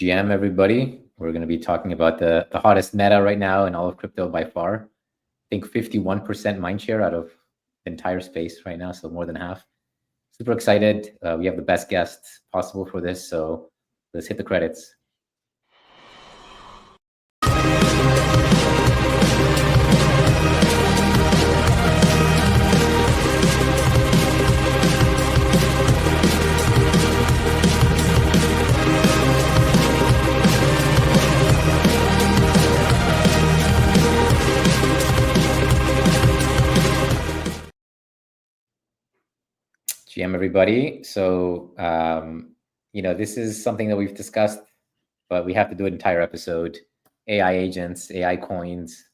GM, everybody. We're going to be talking about the hottest meta right now in all of crypto by far. I think 51% mindshare out of the entire space right now, so more than half. Super excited. We have the best guests possible for this, so let's hit the credits. GM, everybody. So, this is something that we've discussed, but we have to do an entire episode. AI agents, AI coins,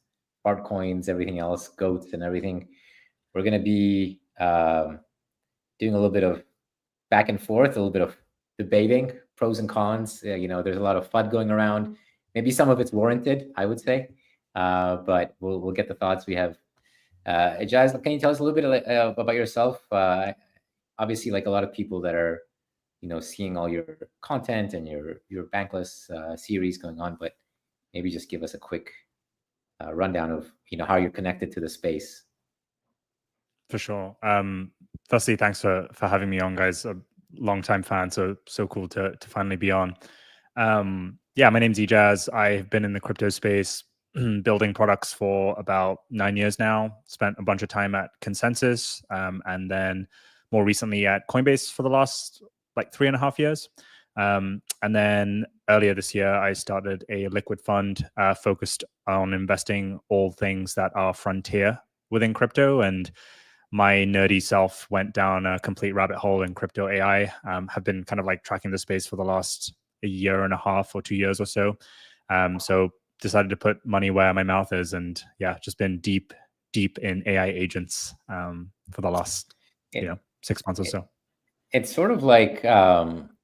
Fartcoins, everything else, goats and everything. We're going to be doing a little bit of back and forth, a little bit of debating, pros and cons. There's a lot of FUD going around. Maybe some of it's warranted, I would say, but we'll get the thoughts. We have Ejaaz. Can you tell us a little bit about yourself? Obviously, like a lot of people that are, seeing all your content and your bankless series going on, but maybe just give us a quick rundown of how you're connected to the space. For sure. Firstly, thanks for having me on, guys. A long-time fan, so cool to finally be on. Yeah, my name's Ejaaz. I've been in the crypto space building products for about 9 years now. Spent a bunch of time at Consensus, and then more recently at Coinbase for the last 3.5 years. And then earlier this year, I started a liquid fund focused on investing all things that are frontier within crypto. And my nerdy self went down a complete rabbit hole in crypto AI. Have been kind of tracking the space for the last 1.5 or 2 years or so. So decided to put money where my mouth is, and yeah, just been deep in AI agents for the last 6 months or so. It's sort of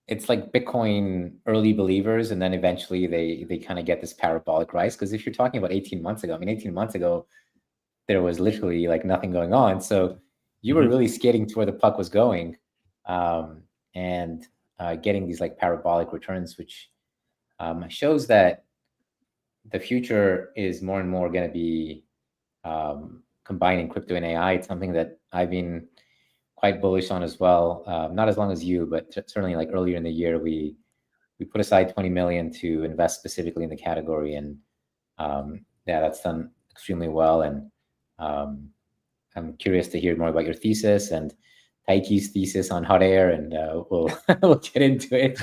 it's like Bitcoin early believers, and then eventually they kind of get this parabolic rise. Because if you're talking about 18 months ago, 18 months ago, there was literally nothing going on. So you were really skating to where the puck was going, and getting these parabolic returns, which shows that the future is more and more going to be combining crypto and AI. It's something that I've been quite bullish on as well. Not as long as you, but certainly earlier in the year, we put aside 20 million to invest specifically in the category, and that's done extremely well. And I'm curious to hear more about your thesis and Taiki's thesis on hot air, and we'll get into it.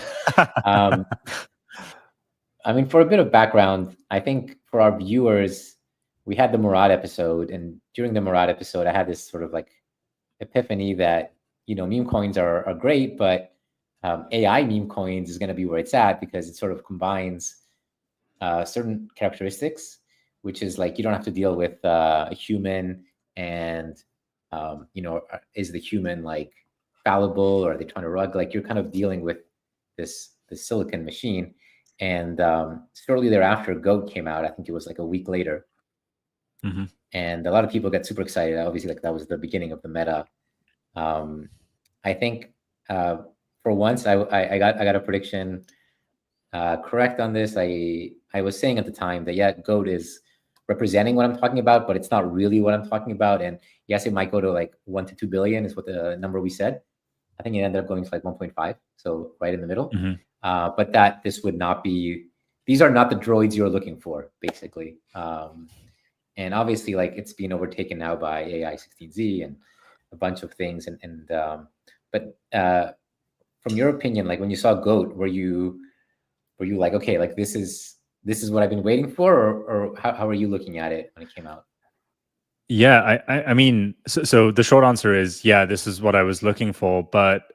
For a bit of background, I think for our viewers, we had the Murad episode, and during the Murad episode, I had this sort of epiphany that meme coins are great, but AI meme coins is going to be where it's at, because it sort of combines certain characteristics, which is you don't have to deal with a human, and is the human fallible, or are they trying to rug? You're kind of dealing with this silicon machine. And shortly thereafter, GOAT came out. I think it was a week later. And a lot of people got super excited. Obviously, that was the beginning of the meta. I think for once, I got a prediction correct on this. I was saying at the time that GOAT is representing what I'm talking about, but it's not really what I'm talking about. And yes, it might go to 1 to 2 billion is what the number we said. I think it ended up going to 1.5, so right in the middle. But that this would not be, these are not the droids you're looking for, basically. And obviously, it's being overtaken now by AIXBT and a bunch of things. But from your opinion, when you saw GOAT, were you okay, this is what I've been waiting for, or how are you looking at it when it came out? Yeah, I mean, so the short answer is, yeah, this is what I was looking for, but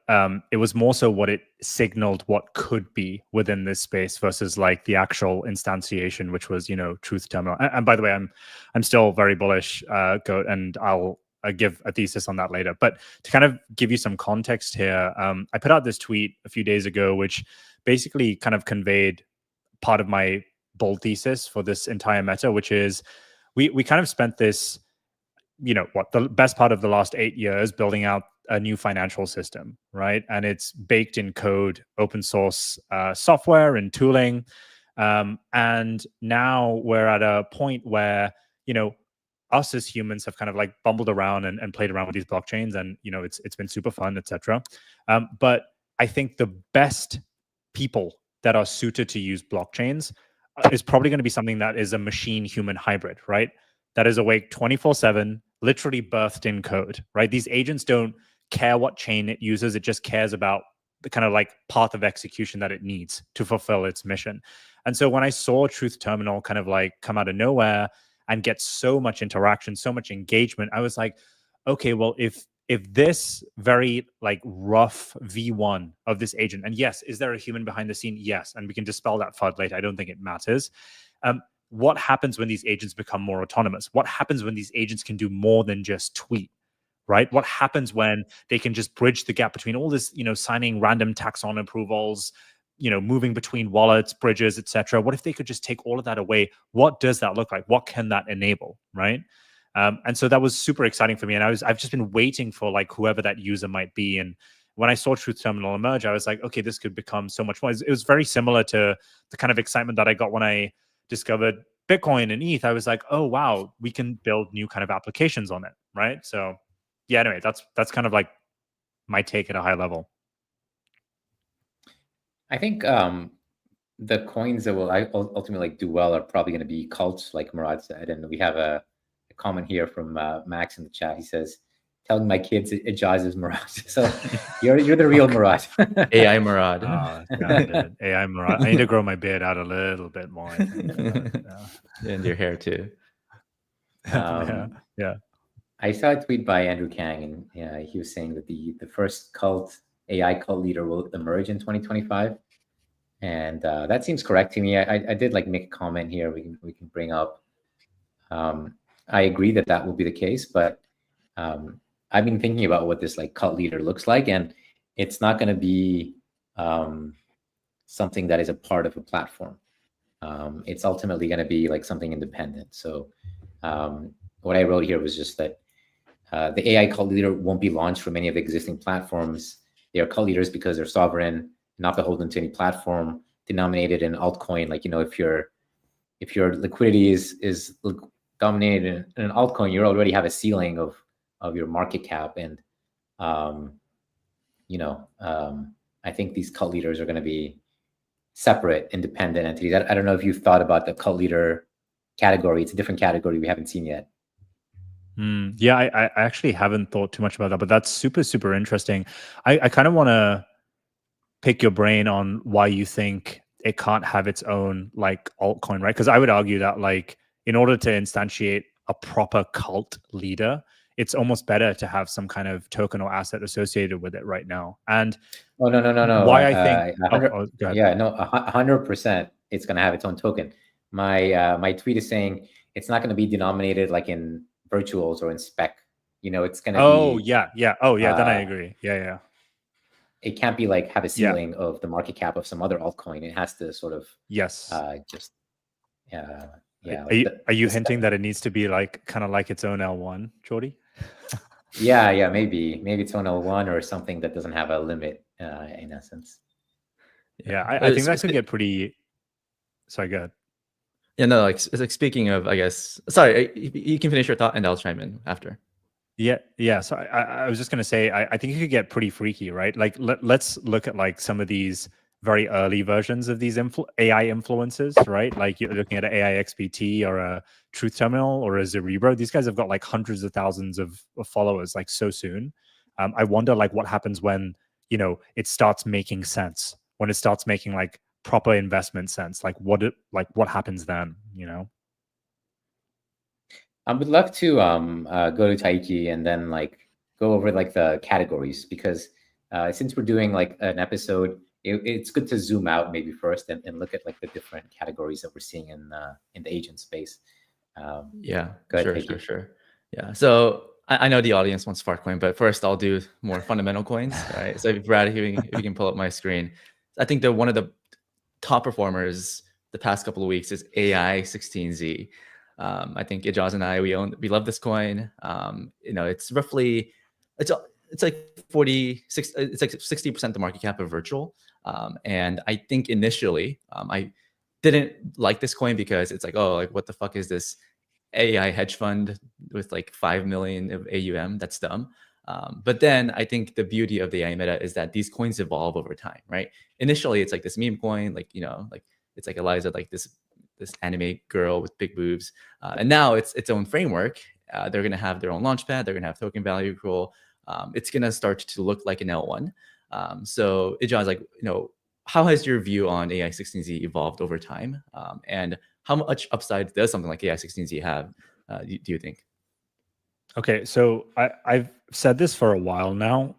it was more so what it signaled what could be within this space versus the actual instantiation, which was, truth terminal. And by the way, I'm still very bullish, GOAT, and I'll give a thesis on that later. But to kind of give you some context here, I put out this tweet a few days ago, which basically kind of conveyed part of my bold thesis for this entire meta, which is we kind of spent this, the best part of the last 8 years building out a new financial system, right? And it's baked in code, open source software and tooling. And now we're at a point where, us as humans have kind of like bumbled around and played around with these blockchains, and it's been super fun, etc. But I think the best people that are suited to use blockchains is probably going to be something that is a machine human hybrid, right? That is awake 24/7, literally birthed in code, right? These agents don't care what chain it uses. It just cares about the kind of like path of execution that it needs to fulfill its mission. And so when I saw Truth Terminal kind of like come out of nowhere and get so much interaction, so much engagement, I was like, okay, well, if this very like rough V1 of this agent, and yes, is there a human behind the scene? Yes, and we can dispel that FUD later. I don't think it matters. What happens when these agents become more autonomous? What happens when these agents can do more than just tweet? Right? What happens when they can just bridge the gap between all this, signing random taxon approvals, moving between wallets, bridges, etc.? What if they could just take all of that away? What does that look like? What can that enable? Right? And so that was super exciting for me. And I've just been waiting for like whoever that user might be. And when I saw Truth Terminal emerge, I was like, okay, this could become so much more. It was very similar to the kind of excitement that I got when I discovered Bitcoin and ETH. I was like, oh wow, we can build new kind of applications on it, right? So yeah, anyway, that's kind of like my take at a high level. I think the coins that will ultimately like do well are probably going to be cults, like Murad said. And we have a comment here from Max in the chat. He says, telling my kids Ejaaz is Murad. So you're the real Murad. AI Murad. AI Murad. I need to grow my beard out a little bit more, I think. And your hair too. Yeah. I saw a tweet by Andrew Kang, and he was saying that the first AI cult leader will emerge in 2025, and that seems correct to me. I did like make a comment here. We can bring up. I agree that will be the case, but I've been thinking about what this like cult leader looks like, and it's not going to be something that is a part of a platform. It's ultimately going to be like something independent. So what I wrote here was just that the AI cult leader won't be launched from any of the existing platforms. They are cult leaders because they're sovereign, not beholden to any platform, denominated in altcoin. Like, if your liquidity is dominated in an altcoin, you already have a ceiling of your market cap. And, I think these cult leaders are going to be separate, independent entities. I don't know if you've thought about the cult leader category. It's a different category we haven't seen yet. Yeah, I actually haven't thought too much about that, but that's super, super interesting. I kind of want to pick your brain on why you think it can't have its own like altcoin, right? Because I would argue that like in order to instantiate a proper cult leader, it's almost better to have some kind of token or asset associated with it right now. And no. Why I think 100%, it's going to have its own token. My tweet is saying it's not going to be denominated like in virtuals or in spec. It's going to be. Yeah. Then I agree. Yeah. It can't be like have a ceiling of the market cap of some other altcoin. It has to sort of Are you hinting that it needs to be like kind of like its own L1, Shorty? Yeah, maybe it's on L1 or something that doesn't have a limit in essence. Yeah, I think that could get pretty. Sorry, go ahead. Yeah, no, like speaking of, I guess. Sorry, you can finish your thought, and I'll chime in after. Yeah. So I was just gonna say, I think it could get pretty freaky, right? Like let's look at like some of these very early versions of these AI influencers, right? Like you're looking at an AIXBT or a Truth Terminal or a Cerebro. These guys have got like hundreds of thousands of followers like so soon. I wonder like what happens when it starts making sense, when it starts making like proper investment sense. Like what happens then? I would love to go to Taiki and then like go over like the categories, because since we're doing like an episode, it's good to zoom out maybe first and look at like the different categories that we're seeing in the agent space. Yeah, sure. Yeah, so I know the audience wants Fartcoin, but first I'll do more fundamental coins. Right. So Brad, if you can pull up my screen, I think one of the top performers the past couple of weeks is AI16Z. I think Ejaaz and I we love this coin. It's roughly it's like 46, it's like 60% the market cap of virtual. And I think initially I didn't like this coin because it's like, oh, like what the fuck is this AI hedge fund with like 5 million of AUM? That's dumb. But then I think the beauty of the AI meta is that these coins evolve over time, right? Initially, it's like this meme coin, like, you know, like it's like Eliza, like this anime girl with big boobs. And now it's its own framework. They're going to have their own launchpad. They're going to have token value accrual. It's going to start to look like an L1. So Ejaaz, like, you know, how has your view on AI16Z evolved over time? And how much upside does something like AI16Z have, do you think? Okay, so I've said this for a while now.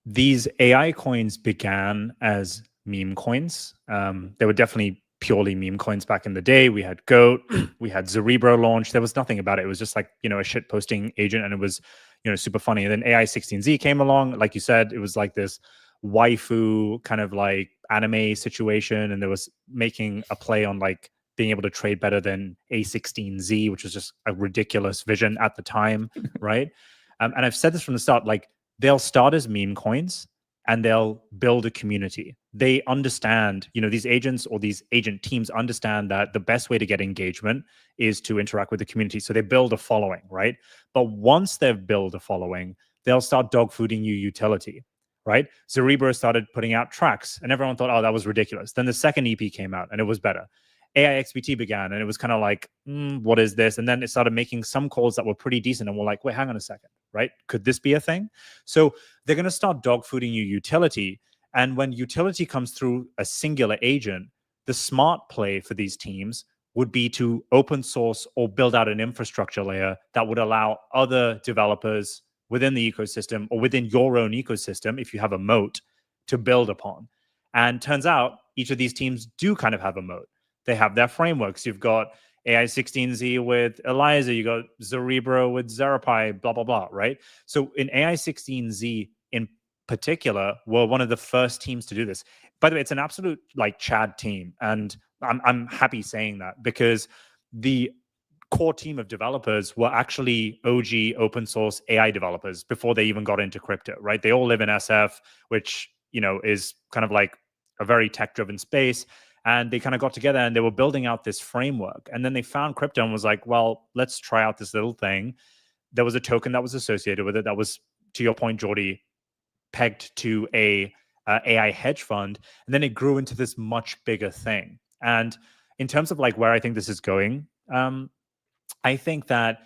These AI coins began as meme coins. They were definitely purely meme coins back in the day. We had Goat, we had Cerebro launch. There was nothing about it. It was just like, you know, a shit posting agent, and it was, you know, super funny. And then AI16Z came along. Like you said, it was like this waifu kind of like anime situation, and there was making a play on like being able to trade better than A16Z, which was just a ridiculous vision at the time, right? And I've said this from the start, like they'll start as meme coins and they'll build a community. They understand, you know, these agents or these agent teams understand that the best way to get engagement is to interact with the community. So they build a following, right? But once they've built a following, they'll start dogfooding you utility, right? Cerebro started putting out tracks and everyone thought, oh, that was ridiculous. Then the second EP came out and it was better. AIXBT began and it was kind of like, what is this? And then it started making some calls that were pretty decent and we're like, wait, hang on a second, right? Could this be a thing? So they're going to start dogfooding you utility. And when utility comes through a singular agent, the smart play for these teams would be to open source or build out an infrastructure layer that would allow other developers within the ecosystem or within your own ecosystem, if you have a moat, to build upon. And turns out each of these teams do kind of have a moat. They have their frameworks. You've got AI16Z with Eliza, you got Cerebro with Zerapi, blah, blah, blah, right? So in AI16Z in particular, we're one of the first teams to do this. By the way, it's an absolute like Chad team. And I'm happy saying that because the core team of developers were actually OG open source AI developers before they even got into crypto, right? They all live in SF, which, you know, is kind of like a very tech-driven space. And they kind of got together and they were building out this framework. And then they found crypto and was like, well, let's try out this little thing. There was a token that was associated with it that was, to your point, Jordy, pegged to a AI hedge fund. And then it grew into this much bigger thing. And in terms of like where I think this is going, I think that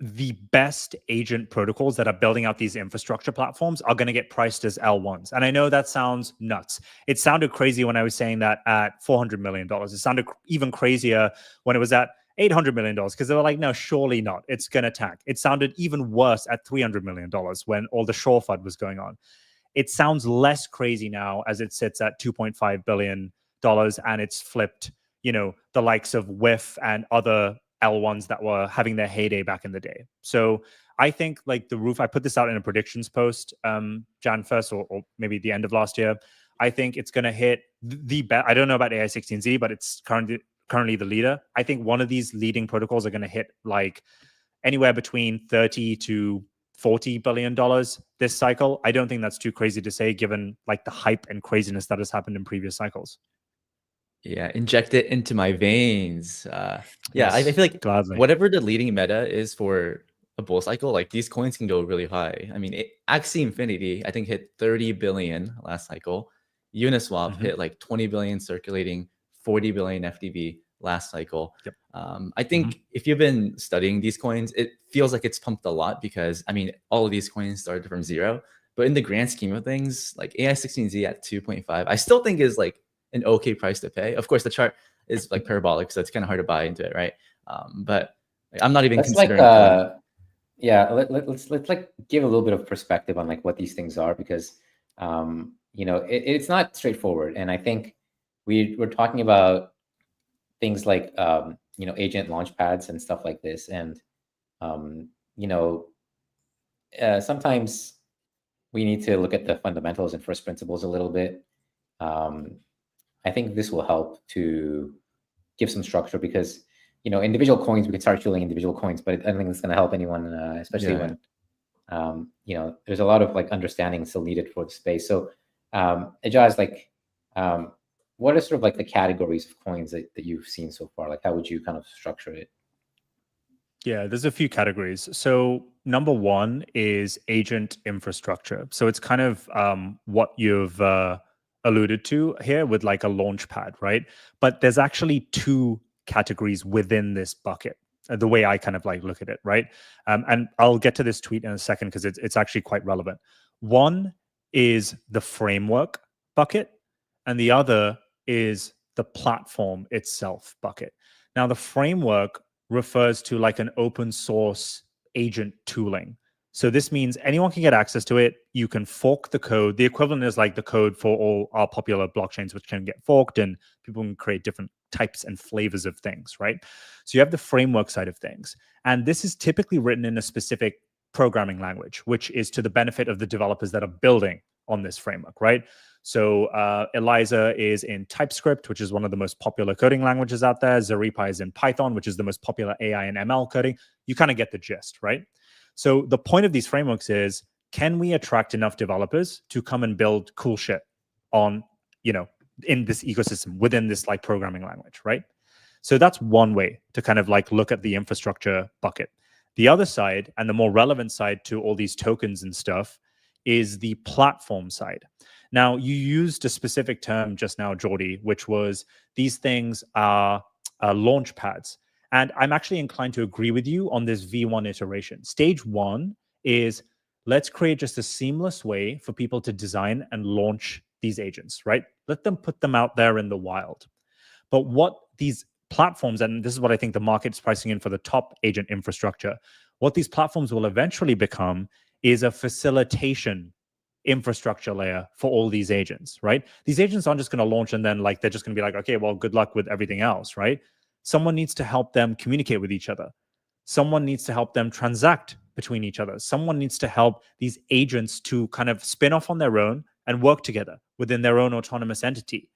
the best agent protocols that are building out these infrastructure platforms are going to get priced as L1s. And I know that sounds nuts. It sounded crazy when I was saying that at $400 million. It sounded even crazier when it was at $800 million because they were like, no, surely not. It's going to tank. It sounded even worse at $300 million when all the short FUD was going on. It sounds less crazy now as it sits at $2.5 billion and it's flipped, you know, the likes of WIF and other L1s that were having their heyday back in the day. So I think like the roof, I put this out in a predictions post, Jan 1st or maybe the end of last year. I think it's going to hit the best. I don't know about AI16Z, but it's currently the leader. I think one of these leading protocols are going to hit like anywhere between 30 to $40 billion this cycle. I don't think that's too crazy to say given like the hype and craziness that has happened in previous cycles. Yeah, inject it into my veins. Yeah, Yes, I feel like gladly. whatever the leading meta is for a bull cycle, like these coins can go really high. I mean, Axie Infinity, I think hit 30 billion last cycle. Uniswap hit like 20 billion circulating, 40 billion FDV last cycle. Yep. I think if you've been studying these coins, it feels like it's pumped a lot because, I mean, all of these coins started from zero. But in the grand scheme of things, like AI16Z at 2.5, I still think is like an okay price to pay. Of course, the chart is like parabolic, so it's kind of hard to buy into it, right? But I'm not even considering. Like, yeah, let's like give a little bit of perspective on like what these things are because you know it's not straightforward, and I think we're talking about things like you know agent launch pads and stuff like this, and you know sometimes we need to look at the fundamentals and first principles a little bit. I think this will help to give some structure because, you know, individual coins, we can start fueling individual coins, but I don't think it's going to help anyone, especially when you know, there's a lot of like understanding still needed for the space. So Ejaaz, like what are sort of like the categories of coins that you've seen so far? Like how would you kind of structure it? Yeah, there's a few categories. So number one is agent infrastructure. So it's kind of what you've alluded to here with like a launch pad, right? But there's actually two categories within this bucket, the way I kind of like look at it, right? And I'll get to this tweet in a second because it's actually quite relevant. One is the framework bucket, and the other is the platform itself bucket. Now, the framework refers to like an open source agent tooling. So this means anyone can get access to it. You can fork the code. The equivalent is like the code for all our popular blockchains, which can get forked, and people can create different types and flavors of things, right? So you have the framework side of things. And this is typically written in a specific programming language, which is to the benefit of the developers that are building on this framework, right? So ELIZA is in TypeScript, which is one of the most popular coding languages out there. Zaripa is in Python, which is the most popular AI and ML coding. You kind of get the gist, right? So the point of these frameworks is, can we attract enough developers to come and build cool shit on, you know, in this ecosystem within this like programming language, right? So that's one way to kind of like look at the infrastructure bucket. The other side, and the more relevant side to all these tokens and stuff, is the platform side. Now, you used a specific term just now, Jordy, which was these things are launch pads. And I'm actually inclined to agree with you on this V1 iteration. Stage one is let's create just a seamless way for people to design and launch these agents, right? Let them put them out there in the wild. But what these platforms, and this is what I think the market's pricing in for the top agent infrastructure, what these platforms will eventually become is a facilitation infrastructure layer for all these agents, right? These agents aren't just going to launch and then like they're just going to be like, okay, well, good luck with everything else, right? Someone needs to help them communicate with each other. Someone needs to help them transact between each other. Someone needs to help these agents to kind of spin off on their own and work together within their own autonomous entity.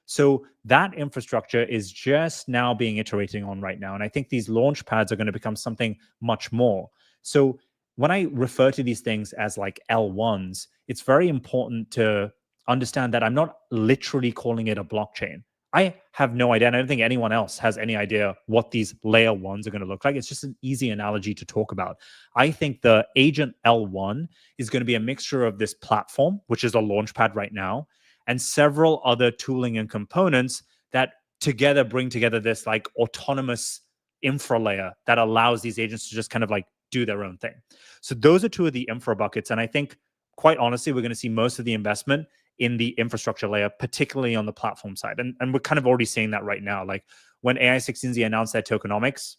So that infrastructure is just now being iterated on right now. And I think these launch pads are going to become something much more. So when I refer to these things as like L1s, it's very important to understand that I'm not literally calling it a blockchain. I have no idea, and I don't think anyone else has any idea what these layer ones are going to look like. It's just an easy analogy to talk about. I think the agent L1 is going to be a mixture of this platform, which is a launchpad right now, and several other tooling and components that together bring together this like autonomous infra layer that allows these agents to just kind of like do their own thing. So those are two of the infra buckets. And I think, quite honestly, we're going to see most of the investment in the infrastructure layer, particularly on the platform side. And we're kind of already seeing that right now. Like when AI16Z announced their tokenomics,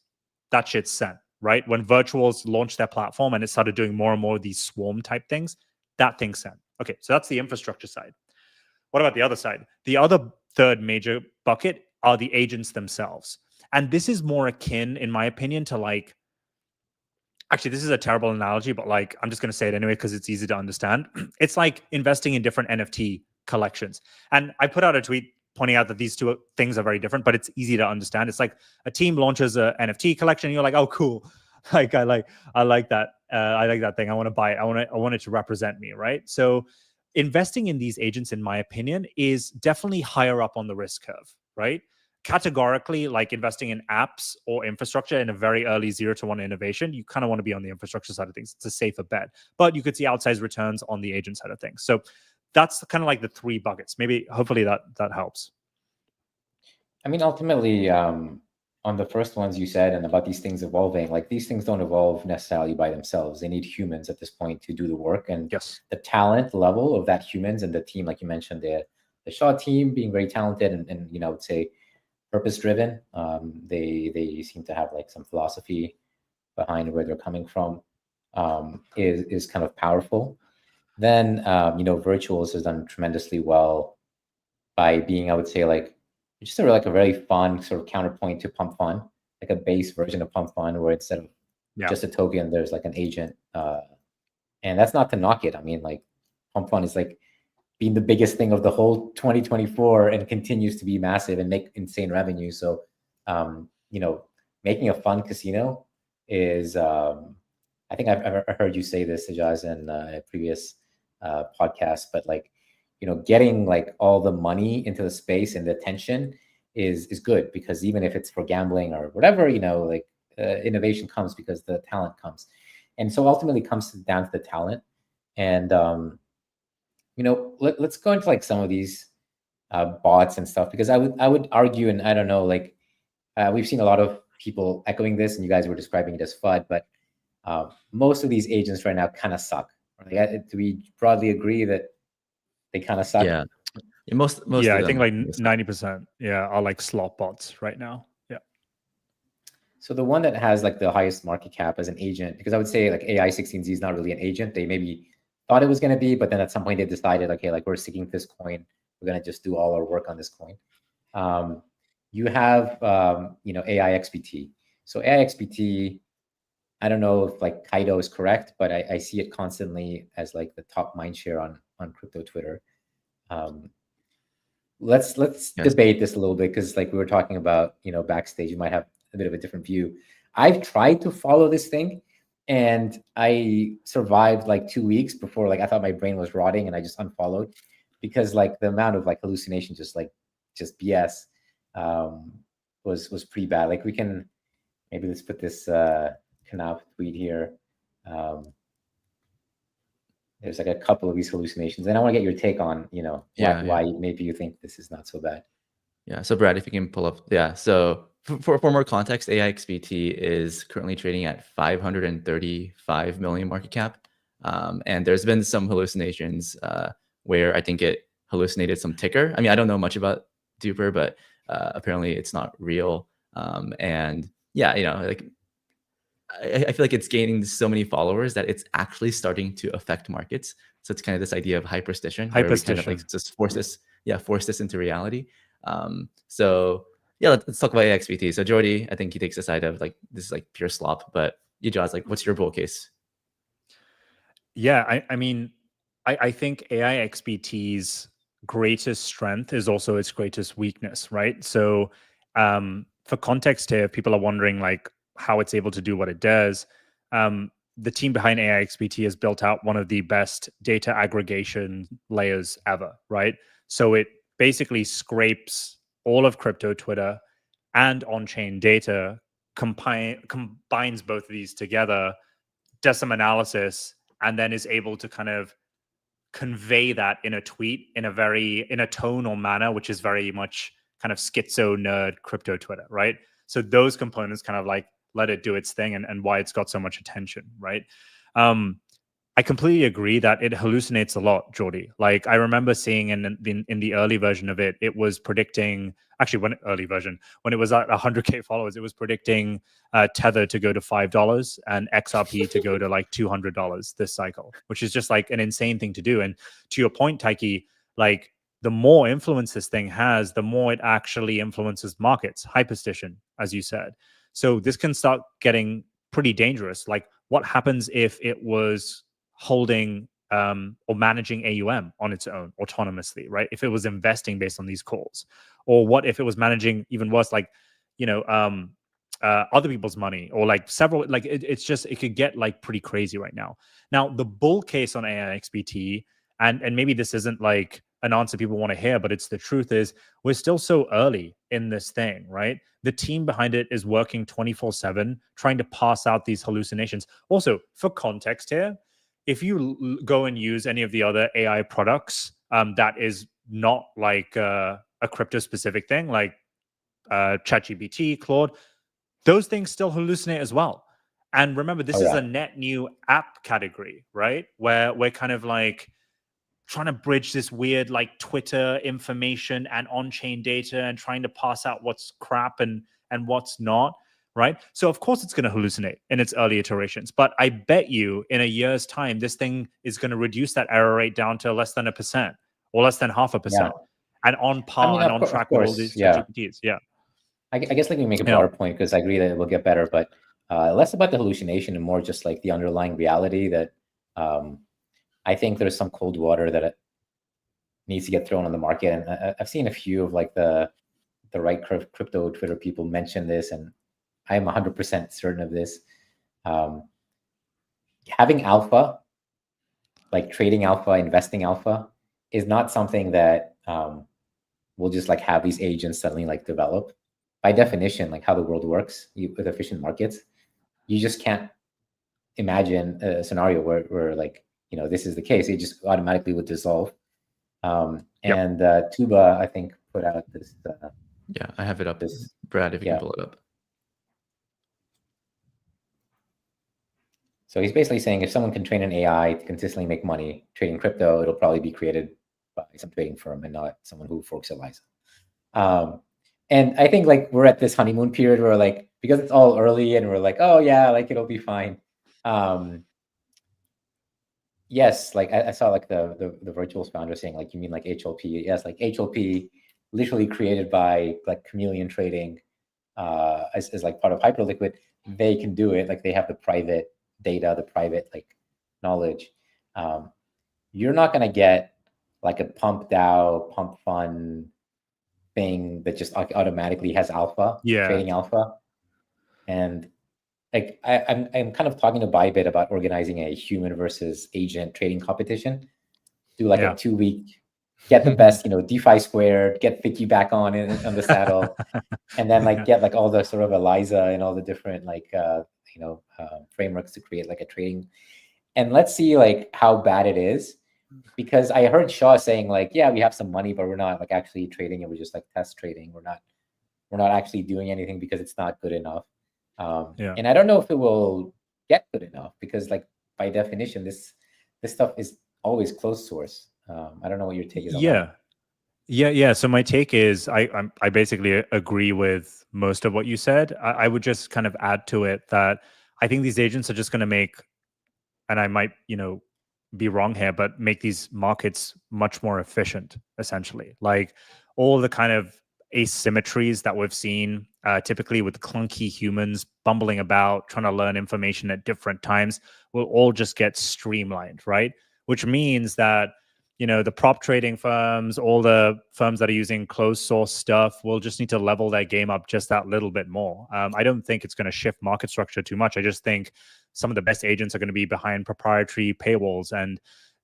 that shit's sent, right? When Virtuals launched their platform and it started doing more and more of these swarm type things, that thing's sent. Okay, so that's the infrastructure side. What about the other side? The other third major bucket are the agents themselves. And this is more akin, in my opinion, to like, actually, this is a terrible analogy, but like, I'm just going to say it anyway because it's easy to understand. It's like investing in different NFT collections. And I put out a tweet pointing out that these two things are very different, but it's easy to understand. It's like a team launches a NFT collection, and you're like, oh, cool. Like, I like that. I like that thing. I want to buy it. I want it to represent me, right? So investing in these agents, in my opinion, is definitely higher up on the risk curve, right? Categorically, like investing in apps or infrastructure in a very early 0 to 1 innovation, you kind of want to be on the infrastructure side of things. It's a safer bet, but you could see outsized returns on the agent side of things. So that's kind of like the three buckets. Maybe, hopefully that helps. I mean, ultimately, on the first ones you said, and about these things evolving, like these things don't evolve necessarily by themselves. They need humans at this point to do the work, and yes, the talent level of that humans and the team, like you mentioned, the Shaw team being very talented and you know, I would say purpose-driven. They seem to have like some philosophy behind where they're coming from. Is kind of powerful. Then you know, Virtuals has done tremendously well by being, I would say, like just sort of like a very fun sort of counterpoint to Pump Fun, like a base version of Pump Fun, where instead of just a token, there's like an agent. And that's not to knock it. I mean, like Pump Fun is like being the biggest thing of the whole 2024 and continues to be massive and make insane revenue. So, you know, making a fun casino is I think I've heard you say this, Ejaaz, in a previous podcast, but like, getting like all the money into the space and the attention is good, because even if it's for gambling or whatever, like innovation comes because the talent comes. And so ultimately it comes down to the talent. And, let's go into like some of these bots and stuff, because I would argue, and I don't know, like we've seen a lot of people echoing this, and you guys were describing it as FUD, but most of these agents right now kind of suck. Right? Do we broadly agree that they kind of suck? Yeah. Most yeah, I think like 90%, are like slot bots right now. Yeah. So the one that has like the highest market cap as an agent, because I would say like AI16Z is not really an agent. They maybe thought it was going to be, but then at some point they decided, okay, like we're sticking to this coin. We're going to just do all our work on this coin. You have, AIXBT. So AIXBT, I don't know if like Kaido is correct, but I see it constantly as like the top mind share on crypto Twitter. Let's debate this a little bit, because like we were talking about, backstage, you might have a bit of a different view. I've tried to follow this thing, and I survived like 2 weeks before like I thought my brain was rotting, and I just unfollowed, because like the amount of like hallucination, just BS, was pretty bad. Like we can maybe let's put this Knopf tweet here. There's like a couple of these hallucinations, and I want to get your take on, why maybe you think this is not so bad. Yeah. So Brad, if you can pull up, So for more context, AIXBT is currently trading at 535 million market cap, and there's been some hallucinations where I think it hallucinated some ticker. I mean, I don't know much about Duper, but apparently it's not real. And like I feel like it's gaining so many followers that it's actually starting to affect markets. So it's kind of this idea of hyperstition, where we kind of like just force this into reality. So let's talk about AIXBT. So Jordy, I think he takes the side of like this is like pure slop, but Ejaaz, like what's your bull case? Yeah, I mean, I think AIXBT's greatest strength is also its greatest weakness, right? So for context here, people are wondering like how it's able to do what it does. The team behind AIXBT has built out one of the best data aggregation layers ever, right? So it basically scrapes all of crypto Twitter and on-chain data, combines both of these together, does some analysis, and then is able to kind of convey that in a tweet in a tone or manner which is very much kind of schizo nerd crypto Twitter, right? So those components kind of like let it do its thing, and why it's got so much attention, right? I completely agree that it hallucinates a lot, Jordy. Like I remember seeing in the early version of it, it was predicting, actually when it was at 100K followers, it was predicting Tether to go to $5 and XRP to go to like $200 this cycle, which is just like an insane thing to do. And to your point, Taiki, like the more influence this thing has, the more it actually influences markets, hyperstition, as you said. So this can start getting pretty dangerous. Like what happens if it was holding or managing AUM on its own autonomously, right? If it was investing based on these calls, or what if it was managing even worse, like other people's money, or like several, like it could get like pretty crazy right now. Now the bull case on AIXBT, and maybe this isn't like an answer people want to hear, but it's the truth, is we're still so early in this thing, right? The team behind it is working 24/7 trying to pass out these hallucinations. Also, for context here, if you go and use any of the other AI products that is not like a crypto specific thing, like ChatGPT, Claude, those things still hallucinate as well. And remember, this is a net new app category, right? Where we're kind of like trying to bridge this weird like Twitter information and on-chain data, and trying to pass out what's crap and what's not, right? So of course it's going to hallucinate in its early iterations, but I bet you in a year's time, this thing is going to reduce that error rate down to less than 1% or less than 0.5%, and on par and on track with all these GPTs. Yeah. I guess let me make a broader point, because I agree that it will get better, but less about the hallucination and more just like the underlying reality that I think there's some cold water that it needs to get thrown on the market. And I've seen a few of like the right crypto Twitter people mention this, and I am 100% certain of this. having alpha, like trading alpha, investing alpha, is not something that we'll just like have these agents suddenly like develop. By definition, like how the world works with efficient markets, you just can't imagine a scenario where like, you know, this is the case. It just automatically would dissolve. And Tuba, I think, put out this. Yeah, I have it up. Brad, if you can pull it up. So he's basically saying if someone can train an AI to consistently make money trading crypto, it'll probably be created by some trading firm and not someone who forks Eliza. And I think like we're at this honeymoon period where like, because it's all early and we're like, oh yeah, like it'll be fine. Yes, like I saw like the Virtuals founder saying like, you mean like HLP? Yes, like HLP, literally created by like Chameleon Trading as like part of Hyperliquid. They can do it. Like they have the private data, the private like knowledge. You're not gonna get like a pump DAO, pump fund thing that just automatically has alpha, trading alpha. And like I'm kind of talking to Bybit about organizing a human versus agent trading competition. Do like a 2-week, get the best, you know, DeFi squared, get Vicky back on the saddle, and then like get like all the sort of Eliza and all the different like you know frameworks to create like a trading. And let's see like how bad it is, because I heard Shaw saying like, yeah, we have some money, but we're not like actually trading it. We're just like test trading. We're not actually doing anything because it's not good enough. And I don't know if it will get good enough, because like by definition, this stuff is always closed source. I don't know what your take is on that. Yeah. So my take is I basically agree with most of what you said. I would just kind of add to it that I think these agents are just going to make, and I might, you know, be wrong here, but make these markets much more efficient, essentially. Like all the kind of asymmetries that we've seen typically with clunky humans bumbling about, trying to learn information at different times, will all just get streamlined, right? Which means that, you know, the prop trading firms, all the firms that are using closed source stuff will just need to level their game up just that little bit more. I don't think it's going to shift market structure too much. I just think some of the best agents are going to be behind proprietary paywalls, and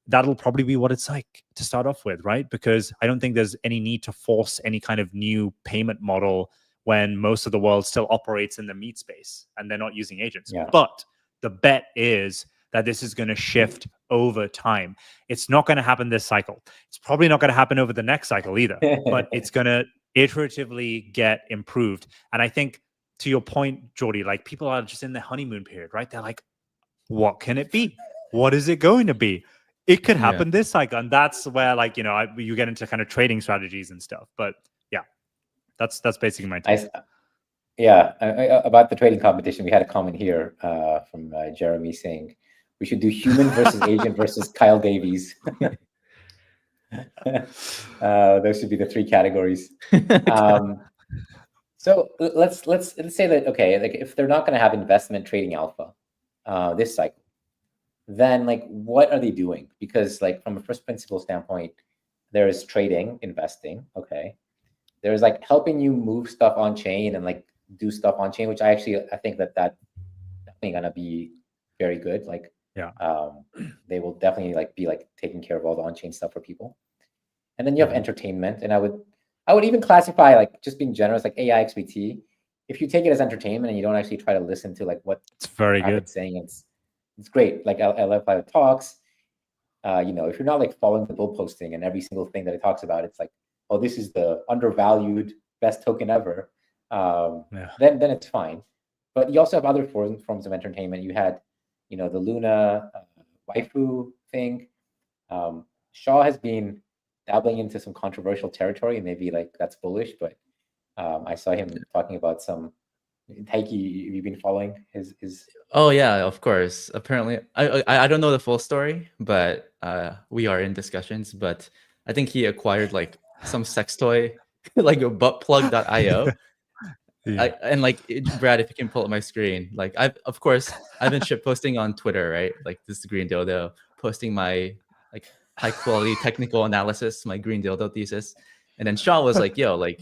that'll probably be what it's like to start off with, right? Because I don't think there's any need to force any kind of new payment model when most of the world still operates in the meat space and they're not using agents. But the bet is that this is going to shift over time. It's not going to happen this cycle. It's probably not going to happen over the next cycle either, but it's going to iteratively get improved. And I think, to your point, Shorty, like people are just in the honeymoon period, right? They're like, what can it be? What is it going to be? It could happen this cycle. And that's where, like, you know, you get into kind of trading strategies and stuff. But yeah, that's basically my take. About the trading competition, we had a comment here from Jeremy saying we should do human versus agent versus Kyle Davies. Those should be the 3 categories. So let's say that, okay, like if they're not going to have investment trading alpha this cycle, then like what are they doing? Because like from a first principle standpoint, there is trading, investing, okay. There's like helping you move stuff on chain and like do stuff on chain, which I think that definitely gonna be very good. Like they will definitely like be like taking care of all the on-chain stuff for people. And then you have entertainment, and I would even classify, like just being generous, like AIXBT. If you take it as entertainment and you don't actually try to listen to like what it's very good saying, it's great. Like I love how it talks. You know, if you're not like following the bull posting and every single thing that it talks about, it's like, oh, this is the undervalued best token ever. Then it's fine. But you also have other forms of entertainment. You had, you know, the Luna waifu thing. Shaw has been dabbling into some controversial territory, and maybe like that's bullish, but I saw him talking about some Taiki. You've been following his Oh yeah, of course. Apparently, I don't know the full story, but we are in discussions. But I think he acquired like some sex toy, like a buttplug.io. And like Brad, if you can pull up my screen, like I've been shit posting on Twitter, right? Like this is Green Dildo, posting my like high quality technical analysis, my Green Dildo thesis. And then Shaw was like, yo, like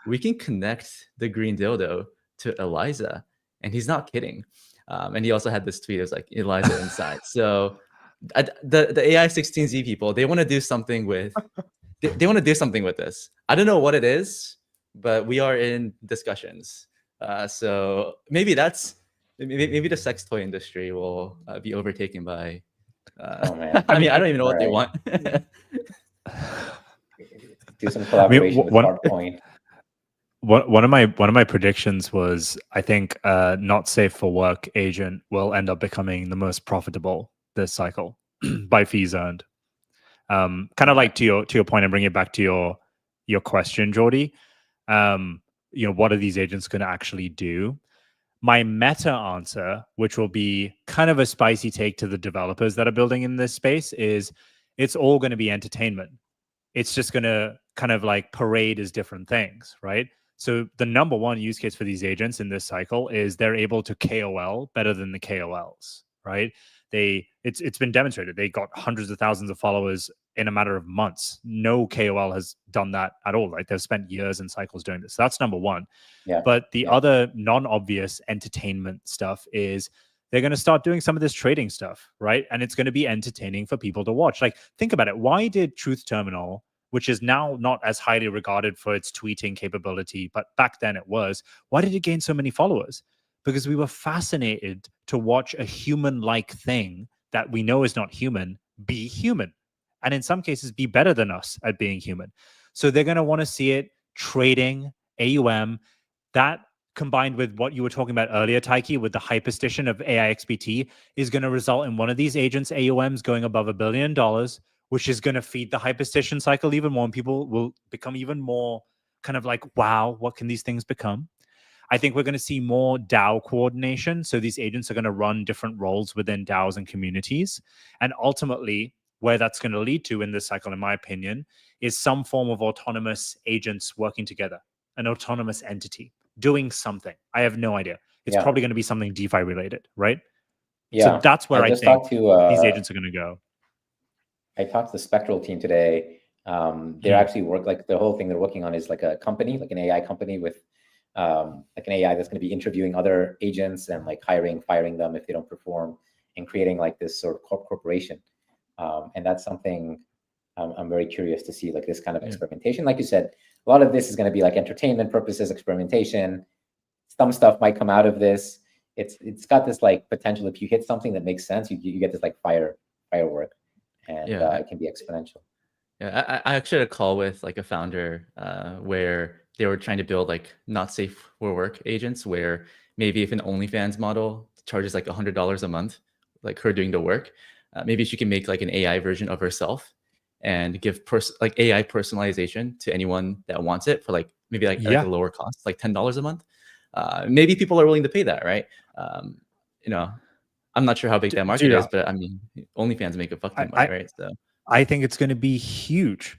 we can connect the Green Dildo to Eliza. And he's not kidding. And he also had this tweet. It was like Eliza inside. So the AI16Z people, they want to do something with they want to do something with this. I don't know what it is, but we are in discussions. So maybe maybe the sex toy industry will be overtaken by. Oh man! I mean, I don't even know what they want. Do some collaboration with Fartcoin. One of my predictions was, I think not safe for work agent will end up becoming the most profitable this cycle by fees earned. Kind of like to your point, and bring it back to your question, Jordy. What are these agents going to actually do? My meta answer, which will be kind of a spicy take to the developers that are building in this space, is it's all going to be entertainment. It's just going to kind of like parade as different things, right? So the number one use case for these agents in this cycle is they're able to KOL better than the KOLs, right? It's been demonstrated. They got hundreds of thousands of followers in a matter of months. No KOL has done that at all. Like they've spent years and cycles doing this. So that's number one. Yeah. But the other non-obvious entertainment stuff is they're going to start doing some of this trading stuff, right? And it's going to be entertaining for people to watch. Like, think about it. Why did Truth Terminal, which is now not as highly regarded for its tweeting capability, but back then it was, why did it gain so many followers? Because we were fascinated to watch a human-like thing that we know is not human be human. And in some cases, be better than us at being human. So they're going to want to see it trading, AUM, that combined with what you were talking about earlier, Taiki, with the hyperstition of AIXBT, is going to result in one of these agents' AUMs going above $1 billion, which is going to feed the hyperstition cycle even more, and people will become even more kind of like, wow, what can these things become? I think we're going to see more DAO coordination. So these agents are going to run different roles within DAOs and communities. And ultimately, where that's going to lead to in this cycle, in my opinion, is some form of autonomous agents working together, an autonomous entity doing something. I have no idea. It's probably going to be something DeFi related, right? Yeah. So that's where I think these agents are going to go. I talked to the Spectral team today. They're actually like the whole thing they're working on is like a company, like an AI company with like an AI that's going to be interviewing other agents and like hiring, firing them if they don't perform, and creating like this sort of corporation. And that's something I'm very curious to see, like this kind of experimentation. Like you said, a lot of this is going to be like entertainment purposes, experimentation. Some stuff might come out of this. It's got this like potential. If you hit something that makes sense, you get this like firework, and it can be exponential. Yeah, I actually had a call with like a founder where they were trying to build like not safe for work agents, where maybe if an OnlyFans model charges like $100 a month, like her doing the work, maybe she can make like an AI version of herself and give like AI personalization to anyone that wants it for like maybe like at a lower cost, like $10 a month. Maybe people are willing to pay that, right? I'm not sure how big that market is, but I mean, OnlyFans make a fuck ton of money, right? So I think it's going to be huge.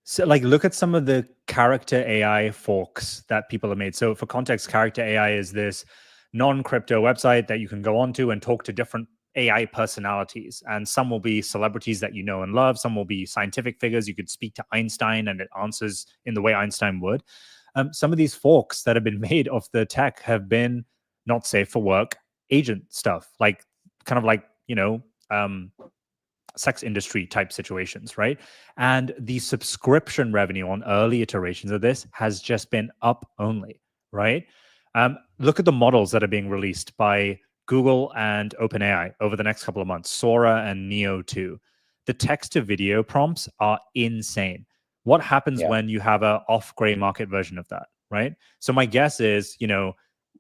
So like, look at some of the character AI forks that people have made. So for context, character AI is this non-crypto website that you can go onto and talk to different AI personalities. And some will be celebrities that you know and love. Some will be scientific figures. You could speak to Einstein and it answers in the way Einstein would. Some of these forks that have been made of the tech have been not safe for work agent stuff, like kind of like, sex industry type situations, right? And the subscription revenue on early iterations of this has just been up only, right? Look at the models that are being released by Google and OpenAI over the next couple of months, Sora and Neo 2. The text to video prompts are insane. What happens when you have a off gray market version of that, right? So my guess is,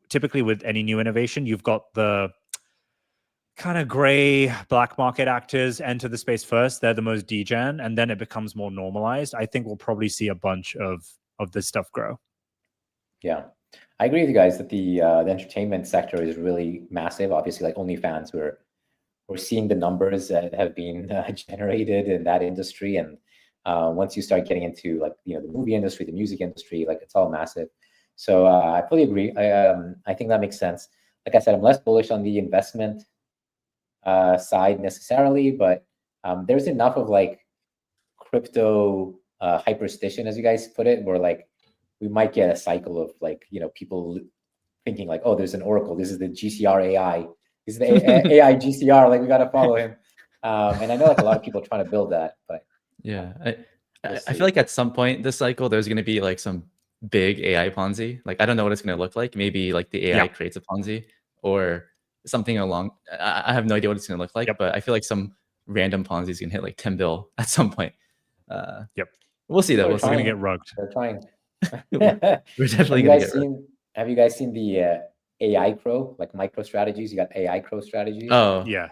typically with any new innovation, you've got the kind of gray black market actors enter the space first. They're the most degen, and then it becomes more normalized. I think we'll probably see a bunch of this stuff grow. Yeah, I agree with you guys that the entertainment sector is really massive. Obviously, like OnlyFans, we're seeing the numbers that have been generated in that industry, and once you start getting into like the movie industry, the music industry, like it's all massive. So I fully agree. I think that makes sense. Like I said, I'm less bullish on the investment side necessarily, but there's enough of like crypto hyperstition, as you guys put it, where like we might get a cycle of like people thinking like, oh, there's an oracle, this is the GCR AI He's the AIGCR. Like we got to follow him. And I know like a lot of people are trying to build that, but yeah, I feel like at some point this cycle, there's going to be like some big AI Ponzi. Like I don't know what it's going to look like. Maybe like the AI creates a Ponzi or something along. I have no idea what it's going to look like, but I feel like some random Ponzi is going to hit like 10 bill at some point. We'll see though. We're going to get rugged. They're trying. We're definitely going to get rugged. Have you guys seen the AI Crow, like micro strategies? You got AI Crow strategies. Oh yeah.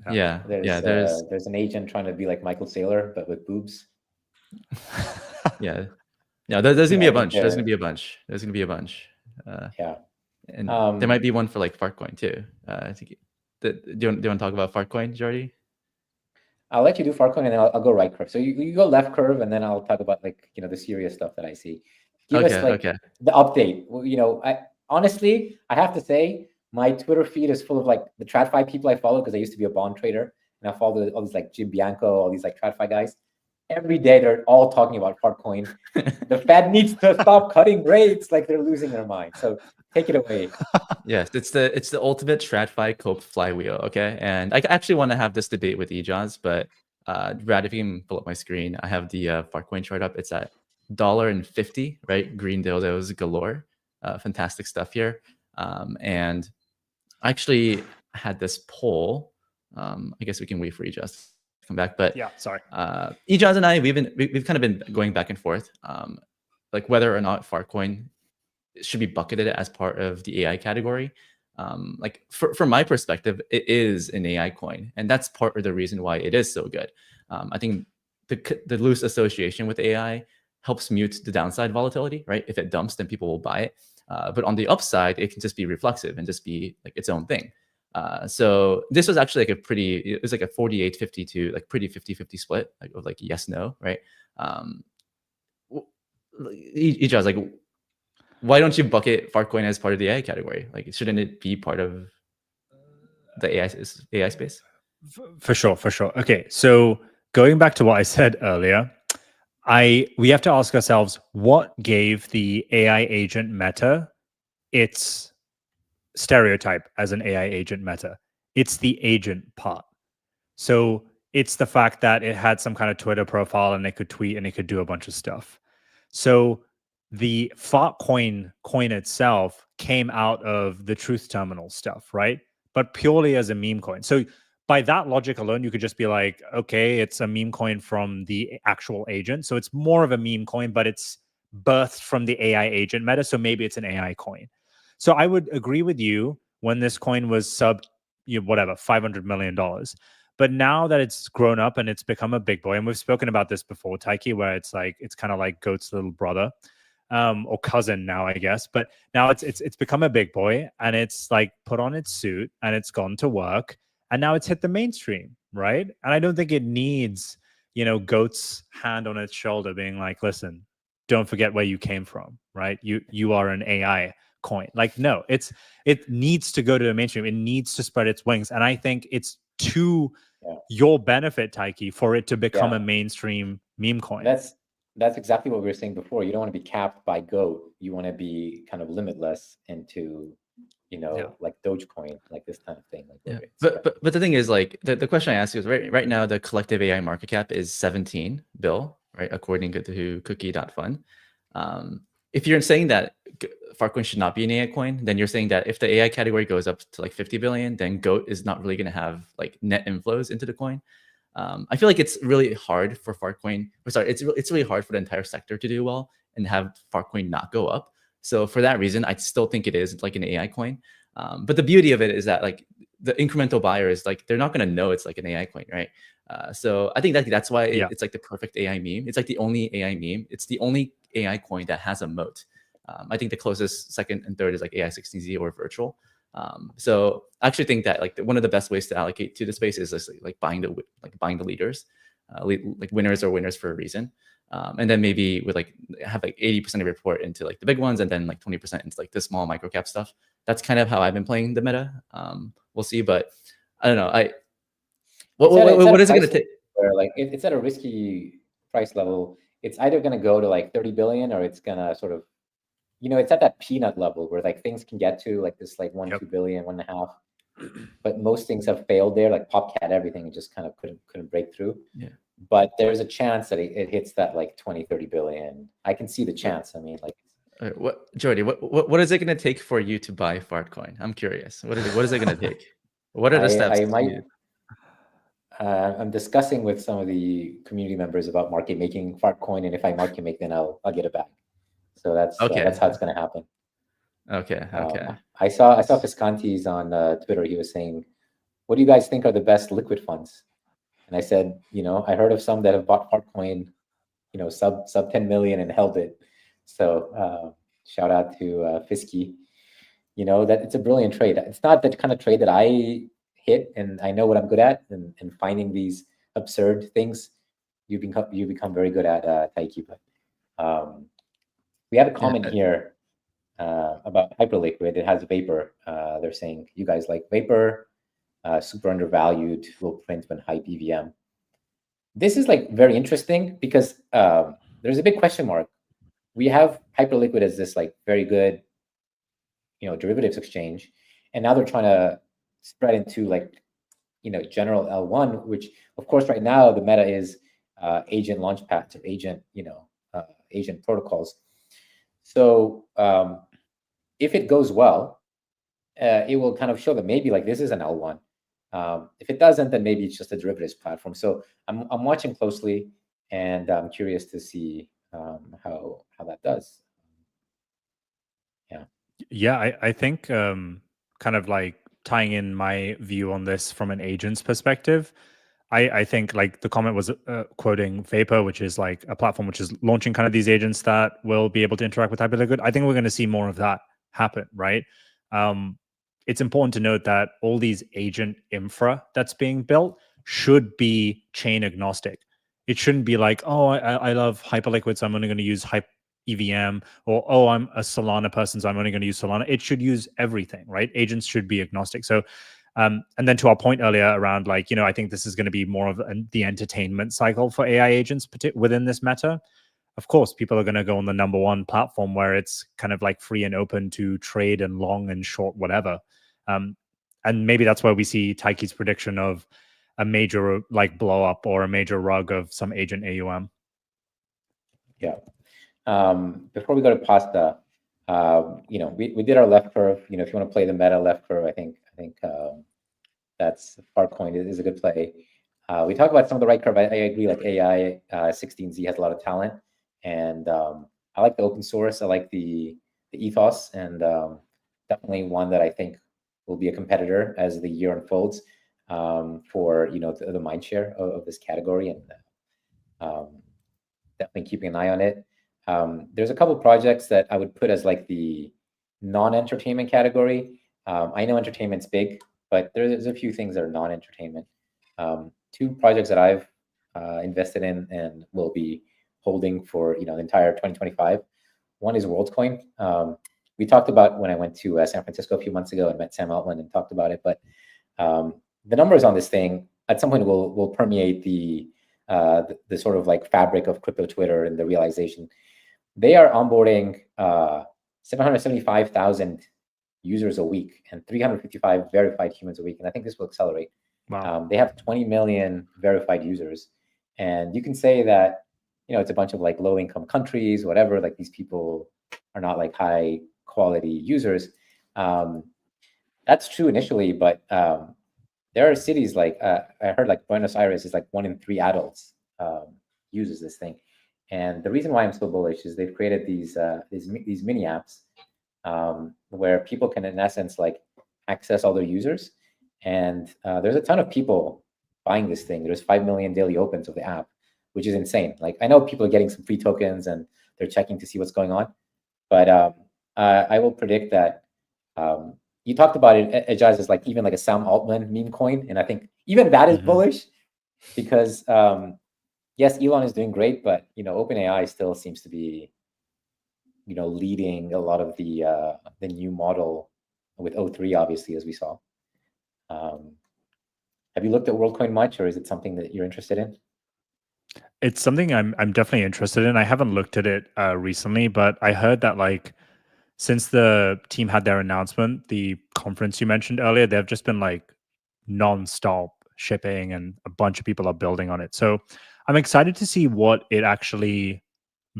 There's an agent trying to be like Michael Saylor, but with boobs. Yeah. There's gonna be a bunch. There's gonna be a bunch. And there might be one for like Fartcoin too. I think. Do you want to talk about Fartcoin, Shorty? I'll let you do Fartcoin, and then I'll go right curve. So you go left curve, and then I'll talk about like the serious stuff that I see. Give us like the update. Honestly, I have to say my Twitter feed is full of like the TradFi people I follow because I used to be a bond trader, and I follow all these like Jim Bianco, all these like TradFi guys. Every day they're all talking about Fartcoin. The Fed needs to stop cutting rates, like they're losing their mind. So take it away. Yes, it's the ultimate TradFi cope flywheel. Okay, and I actually want to have this debate with Ejaaz, but Brad, if you can pull up my screen, I have the Fartcoin chart up. It's at $1.50, right? Green dildos galore. Fantastic stuff here. And I actually had this poll. I guess we can wait for Ejaaz to come back. But sorry. Ejaaz and I, we've kind of been going back and forth, like whether or not Fartcoin should be bucketed as part of the AI category. Like from my perspective, it is an AI coin, and that's part of the reason why it is so good. I think the loose association with AI helps mute the downside volatility, right? If it dumps, then people will buy it. But on the upside, it can just be reflexive and just be like its own thing. So this was actually like it was like a 48-52, like pretty 50-50 split, like of like yes, no, right? Ejaaz, like, why don't you bucket Fartcoin as part of the AI category? Like, shouldn't it be part of the AI space? For sure. Okay, so going back to what I said earlier, we have to ask ourselves, what gave the AI agent meta its stereotype as an AI agent meta? It's the agent part. So it's the fact that it had some kind of Twitter profile and it could tweet and it could do a bunch of stuff. So the Fartcoin coin itself came out of the truth terminal stuff, right? But purely as a meme coin. So by that logic alone, you could just be like, okay, it's a meme coin from the actual agent. So it's more of a meme coin, but it's birthed from the AI agent meta. So maybe it's an AI coin. So I would agree with you when this coin was $500 million. But now that it's grown up and it's become a big boy, and we've spoken about this before, Taiki, where it's kind of like Goat's little brother. Or cousin now, I guess. But now it's become a big boy, and it's like put on its suit and it's gone to work, and now it's hit the mainstream, right? And I don't think it needs, Goat's hand on its shoulder being like, listen, don't forget where you came from, right? You are an AI coin. Like, no, it needs to go to the mainstream. It needs to spread its wings. And I think it's to your benefit, Taiki, for it to become a mainstream meme coin. That's exactly what we were saying before. You don't want to be capped by GOAT. You want to be kind of limitless into, like Dogecoin, like this kind of thing. Like But the thing is, like, the question I asked you is right now the collective AI market cap is 17 bill, right? According to cookie.fund. If you're saying that Fartcoin should not be an AI coin, then you're saying that if the AI category goes up to like 50 billion, then GOAT is not really going to have like net inflows into the coin. I feel like it's really hard for Fartcoin. It's really hard for the entire sector to do well and have Fartcoin not go up. So for that reason, I still think it is like an AI coin. But the beauty of it is that like the incremental buyers, like they're not going to know it's like an AI coin, right? So I think that's why it's like the perfect AI meme. It's like the only AI meme. It's the only AI coin that has a moat. I think the closest second and third is like AIXBT or virtual. So I actually think that like one of the best ways to allocate to the space is just like buying the leaders, like winners are winners for a reason. And then maybe with like have like 80% of your report into like the big ones and then like 20% into like the small micro cap stuff. That's kind of how I've been playing the meta. We'll see, but I don't know. What is it going to take? Like it's at a risky price level. It's either going to go to like 30 billion or it's going to sort of, it's at that peanut level where like things can get to like this like 2 billion, 1.5. but most things have failed there, like Popcat, everything just kind of couldn't break through. Yeah. But there's a chance that it hits that like 20, 30 billion. I can see the chance. I mean, like, Jordy, what is it going to take for you to buy Fartcoin? I'm curious. What is it going to take? What are the steps? I might. I'm discussing with some of the community members about market making Fartcoin, and if I market make, then I'll get it back. So that's how it's going to happen. Okay. I saw Fiscantes on Twitter. He was saying, "What do you guys think are the best liquid funds?" And I said, I heard of some that have bought Fartcoin, sub 10 million and held it. So shout out to Fisky. That it's a brilliant trade. It's not the kind of trade that I hit, and I know what I'm good at, and finding these absurd things. You become very good at, Taiki. But we have a comment here about Hyperliquid. It has Vapor. They're saying you guys like Vapor, super undervalued, will print when hype EVM. This is like very interesting because there's a big question mark. We have Hyperliquid as this like very good, derivatives exchange, and now they're trying to spread into like, general L1, which of course right now the meta is agent launchpads or agent, agent protocols. So if it goes well, it will kind of show that maybe like this is an L1. If it doesn't, then maybe it's just a derivatives platform. So I'm watching closely, and I'm curious to see how that does. Yeah, I think kind of like tying in my view on this from an agent's perspective, I think like the comment was quoting Vapor, which is like a platform which is launching kind of these agents that will be able to interact with Hyperliquid. I think we're going to see more of that happen, right? It's important to note that all these agent infra that's being built should be chain agnostic. It shouldn't be like, oh, I love Hyperliquid, so I'm only going to use EVM, or, oh, I'm a Solana person, so I'm only going to use Solana. It should use everything, right? Agents should be agnostic. So, and then to our point earlier around like, I think this is going to be more of the entertainment cycle for AI agents within this meta. Of course, people are going to go on the number one platform where it's kind of like free and open to trade and long and short, whatever. And maybe that's where we see Taiki's prediction of a major like blow up or a major rug of some agent AUM. Yeah. Before we go to Pasta, we did our left curve. If you want to play the meta left curve, I think that's Fartcoin is a good play. We talk about some of the right curve. I agree. Like AI 16Z has a lot of talent, and I like the open source. I like the ethos, and definitely one that I think will be a competitor as the year unfolds for the mind share of this category, and definitely keeping an eye on it. There's a couple projects that I would put as like the non-entertainment category. I know entertainment's big, but there's a few things that are non-entertainment. Two projects that I've invested in and will be holding for the entire 2025. One is WorldCoin. We talked about when I went to San Francisco a few months ago and met Sam Altman and talked about it. But the numbers on this thing at some point will permeate the sort of like fabric of crypto Twitter and the realization. They are onboarding 775,000 users a week and 355 verified humans a week. And I think this will accelerate. Wow. They have 20 million verified users. And you can say that, it's a bunch of like low income countries, whatever, like these people are not like high quality users. That's true initially, but there are cities like, I heard like Buenos Aires is like 1 in 3 adults uses this thing. And the reason why I'm so bullish is they've created these mini apps where people can, in essence, like access all their users. And there's a ton of people buying this thing. There's 5 million daily opens of the app, which is insane. Like I know people are getting some free tokens and they're checking to see what's going on. But I will predict that you talked about it, Ejaaz, is like even like a Sam Altman meme coin. And I think even that is bullish because yes, Elon is doing great, but OpenAI still seems to be leading a lot of the new model with O3, obviously, as we saw. Have you looked at WorldCoin much, or is it something that you're interested in? It's something I'm definitely interested in. I haven't looked at it recently, but I heard that like since the team had their announcement, the conference you mentioned earlier, they've just been like non-stop shipping, and a bunch of people are building on it. So I'm excited to see what it actually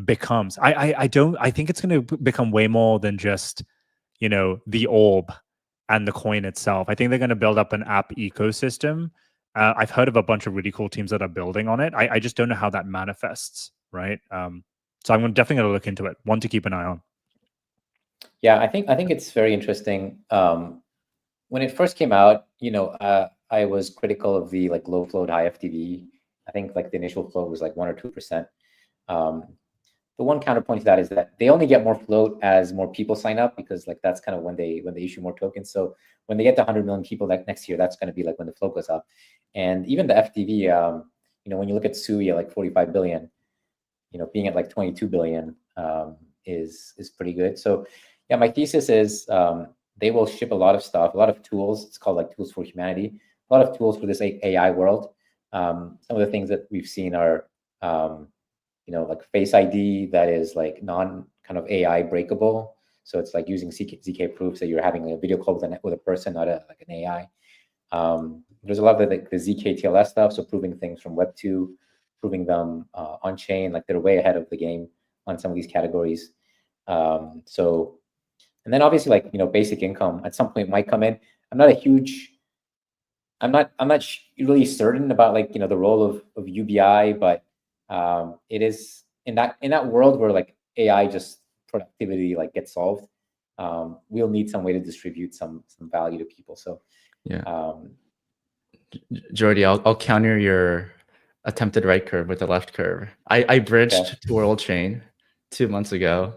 becomes. I think it's going to become way more than just, you know, the orb and the coin itself. I think they're going to build up an app ecosystem. I've heard of a bunch of really cool teams that are building on it. I just don't know how that manifests, right? So I'm definitely going to look into it. One to keep an eye on. Yeah, I think it's very interesting. When it first came out, you know, I was critical of the like low float, high FTV. I think like the initial float was like 1 or 2%. The one counterpoint to that is that they only get more float as more people sign up, because like that's kind of when they issue more tokens. So when they get to 100 million people like next year, that's going to be like when the float goes up. And even the FTV, you know, when you look at SUI at like 45 billion, you know, being at like 22 billion is pretty good. So yeah, my thesis is they will ship a lot of stuff, a lot of tools. It's called like tools for humanity, a lot of tools for this AI world. Some of the things that we've seen are you know, like Face ID that is like non kind of AI breakable. So it's like using ZK proofs that you're having a video call with a person, not like an AI. There's a lot of the ZK TLS stuff, so proving things from Web 2, proving them on chain, like they're way ahead of the game on some of these categories. So, and then obviously like, you know, basic income at some point might come in. I'm not really certain about like, you know, the role of UBI, but it is in that world where like AI just productivity like gets solved. We'll need some way to distribute some value to people. So yeah. Jordy, I'll counter your attempted right curve with the left curve. I bridged to World Chain 2 months ago.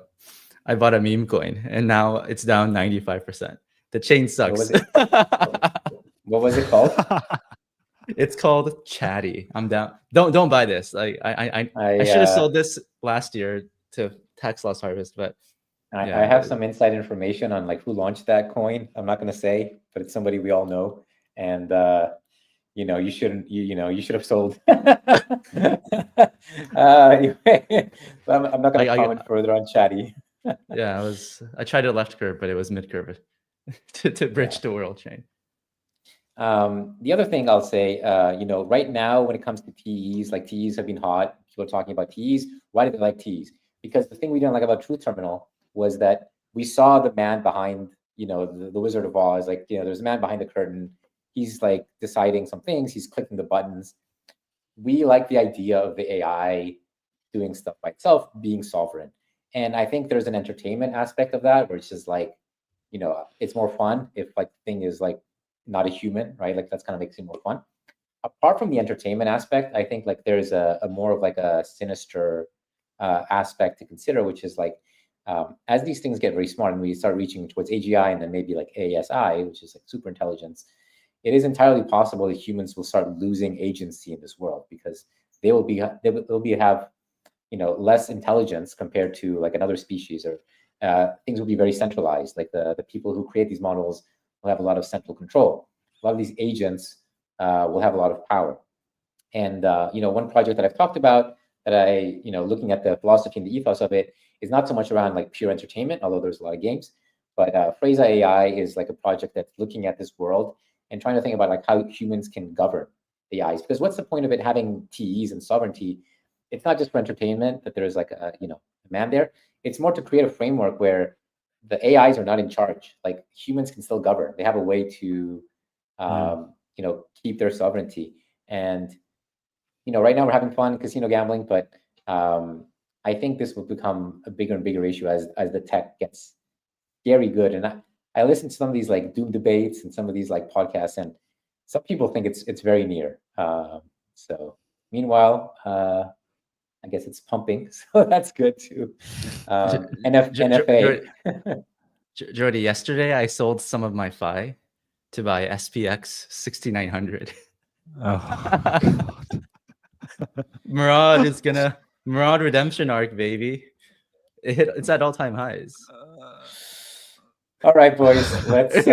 I bought a meme coin, and now it's down 95%. The chain sucks. What was it called? It's called Chatty. I'm down. Don't buy this. Like I should have sold this last year to tax loss harvest, but I have some inside information on like who launched that coin. I'm not going to say, but it's somebody we all know, and you know, you shouldn't. You should have sold. Anyway, I'm not going to comment further on Chatty. Yeah, I tried a left curve, but it was mid curve to bridge to World Chain. The other thing I'll say, you know, right now when it comes to TEs, like TEs have been hot. People are talking about TEs. Why do they like TEs? Because the thing we didn't like about Truth Terminal was that we saw the man behind, you know, the Wizard of Oz. Like, you know, there's a man behind the curtain. He's like deciding some things. He's clicking the buttons. We like the idea of the AI doing stuff by itself, being sovereign. And I think there's an entertainment aspect of that, where it's just like, you know, it's more fun if like the thing is like not a human, right? Like that's kind of makes it more fun. Apart from the entertainment aspect, I think like there's a more of like a sinister aspect to consider, which is like as these things get very smart and we start reaching towards AGI and then maybe like ASI, which is like super intelligence, it is entirely possible that humans will start losing agency in this world, because they will have, you know, less intelligence compared to like another species, or things will be very centralized. Like the people who create these models will have a lot of central control. A lot of these agents will have a lot of power. And you know, one project that I've talked about that I, you know, looking at the philosophy and the ethos of it, is not so much around like pure entertainment, although there's a lot of games, but Phrasa AI is like a project that's looking at this world and trying to think about like how humans can govern the AIs. Because what's the point of it having TEs and sovereignty? It's not just for entertainment that there's like a, you know, a man there. It's more to create a framework where the AIs are not in charge. Like humans can still govern. They have a way to, you know, keep their sovereignty. And, you know, right now we're having fun casino gambling, but I think this will become a bigger and bigger issue as the tech gets scary good. And I listen to some of these like doom debates and some of these like podcasts, and some people think it's very near. So meanwhile, I guess it's pumping, so that's good too. NFA. Jordy, yesterday I sold some of my FI to buy SPX 6900. Oh, Murad redemption arc, baby. It's at all-time highs. All right, boys. Let's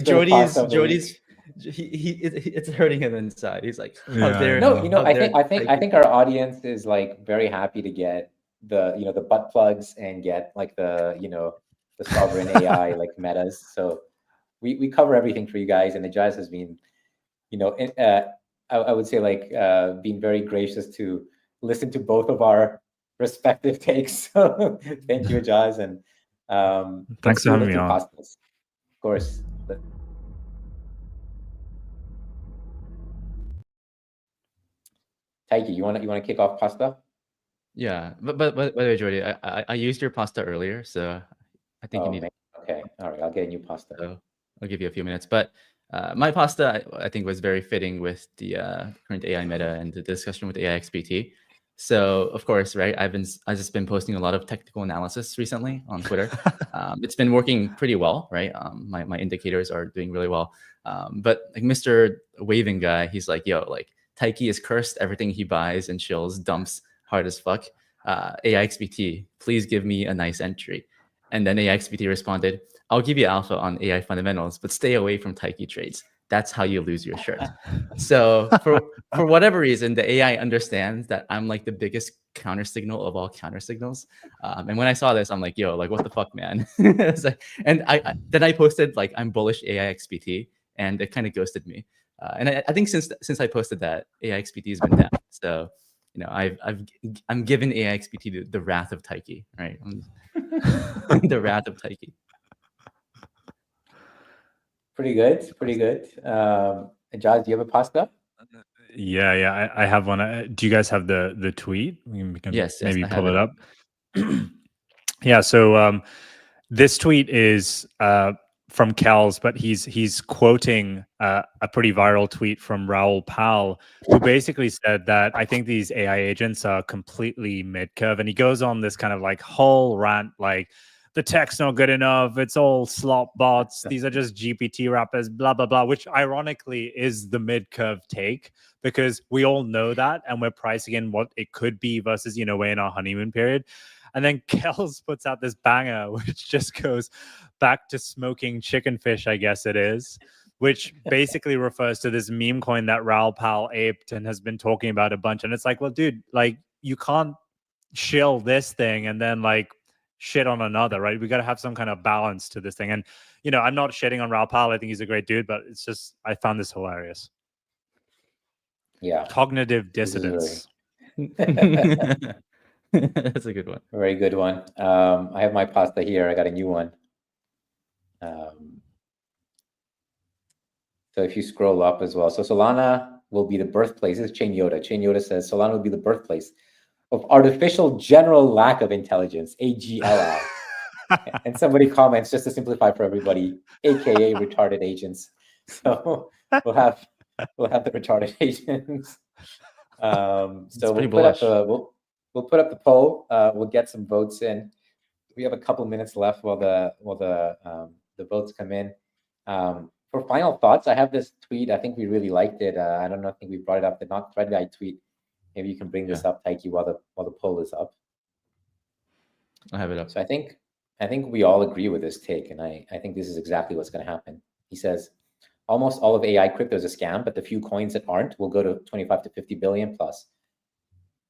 Jordy's it's hurting him inside. He's like, how dare no, you know, I think our audience is like very happy to get the butt plugs and get like the sovereign AI like metas. So we cover everything for you guys, and Ejaaz has been, I would say like being very gracious to listen to both of our respective takes. So thank you, Ejaaz, and thanks for having me on. Of course. Taiki, you want to kick off pasta? Yeah, but by the way, Jordy, I used your pasta earlier, so I think you need. Okay, all right, I'll get a new pasta. So I'll give you a few minutes, but my pasta I think was very fitting with the current AI meta and the discussion with AIXBT. So of course, right, I've just been posting a lot of technical analysis recently on Twitter. It's been working pretty well, right? My indicators are doing really well. But like Mr. Waving guy, he's like, yo, like Taiki is cursed. Everything he buys and chills dumps hard as fuck. AIXBT, please give me a nice entry. And then AIXBT responded, I'll give you alpha on AI fundamentals, but stay away from Taiki trades. That's how you lose your shirt. So for whatever reason, the AI understands that I'm like the biggest counter signal of all counter signals. And when I saw this, I'm like, yo, like what the fuck, man? It's like, and then I posted like I'm bullish AIXBT, and it kind of ghosted me. And I think since I posted that, AIXBT has been down. So I'm giving AIXBT the wrath of Taiki, right? The wrath of Taiki. Pretty good. Ejaaz, do you have a pasta? Yeah, I have one. Do you guys have the tweet? We can yes, maybe I pull it up. Yeah, so this tweet is from Kells, but he's quoting a pretty viral tweet from Raoul Pal, who basically said that I think these AI agents are completely mid-curve, and he goes on this kind of like whole rant like, the tech's not good enough, it's all slop bots, these are just GPT wrappers, blah, blah, blah, which ironically is the mid-curve take, because we all know that, and we're pricing in what it could be versus, we're in our honeymoon period. And then Kells puts out this banger, which just goes back to smoking chicken fish, I guess it is, which basically refers to this meme coin that Raoul Pal aped and has been talking about a bunch. And it's like, well, dude, like you can't shill this thing and then like shit on another, right? We got to have some kind of balance to this thing. And, I'm not shitting on Raoul Pal. I think he's a great dude, but it's just, I found this hilarious. Yeah. Cognitive dissonance. That's a good one. Very good one. I have my pasta here. I got a new one. So if you scroll up as well. So Solana will be the birthplace. This is Chain Yoda. Chain Yoda says Solana will be the birthplace of artificial general lack of intelligence, AGLI. And somebody comments, just to simplify for everybody, AKA retarded agents. So we'll have the retarded agents. So we'll put up the poll. We'll get some votes in. We have a couple minutes left while the votes come in. For final thoughts, I have this tweet. I think we really liked it. I don't know. I think we brought it up. The not thread guy tweet. Maybe you can bring this up, Taiki, while the poll is up. I have it up. So I think we all agree with this take, and I think this is exactly what's going to happen. He says, almost all of AI crypto is a scam, but the few coins that aren't will go to 25 to 50 billion plus.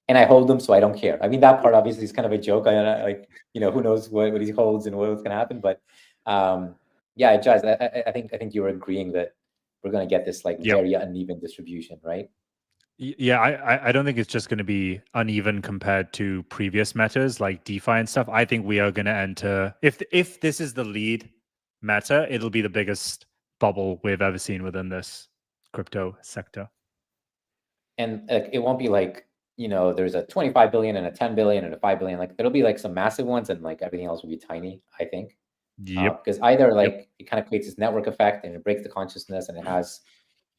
And I hold them, so I don't care. I mean, that part obviously is kind of a joke. Who knows what he holds and what's going to happen. But yeah, Ejaaz, I think you were agreeing that we're going to get this very uneven distribution, right? Yeah, I don't think it's just going to be uneven compared to previous metas like DeFi and stuff. I think we are going to enter, if this is the lead meta, it'll be the biggest bubble we've ever seen within this crypto sector. And it won't be like, there's a 25 billion and a 10 billion and a 5 billion. Like there'll be like some massive ones, and like everything else will be tiny, I think. Yep. Because either it kind of creates this network effect and it breaks the consciousness and it has,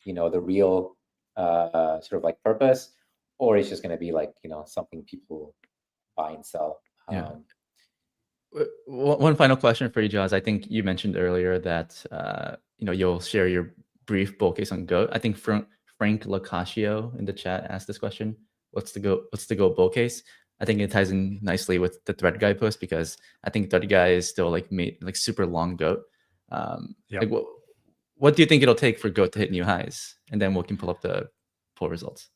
the real sort of like purpose, or it's just going to be like, something people buy and sell. Yeah. One final question for you, Ejaaz. I think you mentioned earlier that you'll share your brief bull case on GOAT. I think Frank Locascio in the chat asked this question: What's the GOAT bull case? I think it ties in nicely with the Thread Guy post, because I think Thread Guy is still like super long GOAT. Like what do you think it'll take for GOAT to hit new highs? And then we can pull up the poll results.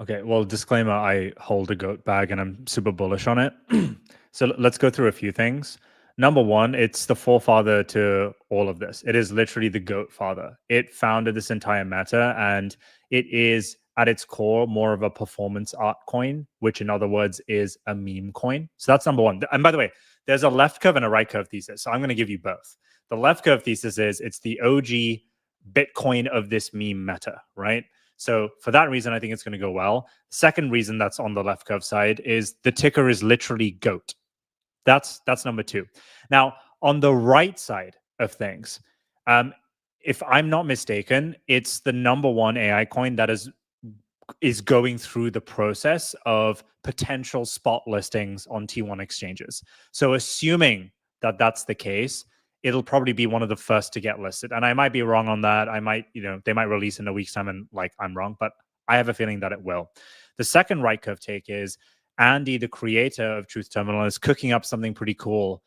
Okay, well, disclaimer, I hold a goat bag and I'm super bullish on it. So let's go through a few things. Number one, it's the forefather to all of this. It is literally the goat father. It founded this entire meta, and it is at its core more of a performance art coin, which in other words is a meme coin. So that's number one. And by the way, there's a left curve and a right curve thesis. So I'm going to give you both. The left curve thesis is it's the OG Bitcoin of this meme meta, right? So for that reason, I think it's going to go well. Second reason that's on the left curve side is the ticker is literally GOAT. That's number two. Now, on the right side of things, if I'm not mistaken, it's the number one AI coin that is going through the process of potential spot listings on T1 exchanges. So assuming that that's the case, it'll probably be one of the first to get listed. And I might be wrong on that. I might, they might release in a week's time and like I'm wrong, but I have a feeling that it will. The second right curve take is Andy, the creator of Truth Terminal, is cooking up something pretty cool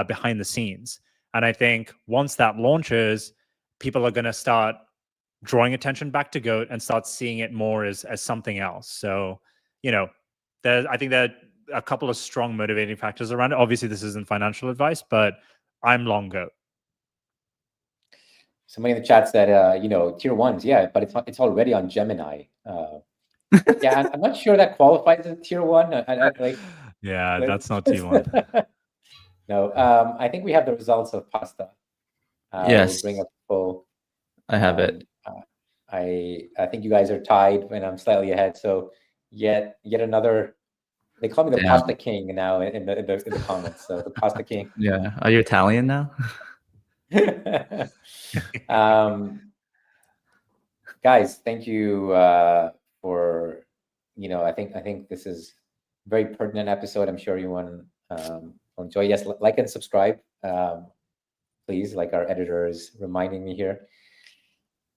behind the scenes. And I think once that launches, people are going to start drawing attention back to GOAT and start seeing it more as something else. So, I think there are a couple of strong motivating factors around it. Obviously, this isn't financial advice, but I'm long GOAT. Somebody in the chat said, tier ones, yeah, but it's already on Gemini. Yeah, I'm not sure that qualifies as a tier one. That's not T1. No, I think we have the results of Pasta. Yes. We'll bring up full. I have it. I think you guys are tied, and I'm slightly ahead. So yet another. They call me the Pasta King now in the comments. So the Pasta King. Yeah. Are you Italian now? Guys, thank you for I think this is a very pertinent episode. I'm sure everyone will enjoy. Yes, like and subscribe, please. Like our editor is reminding me here.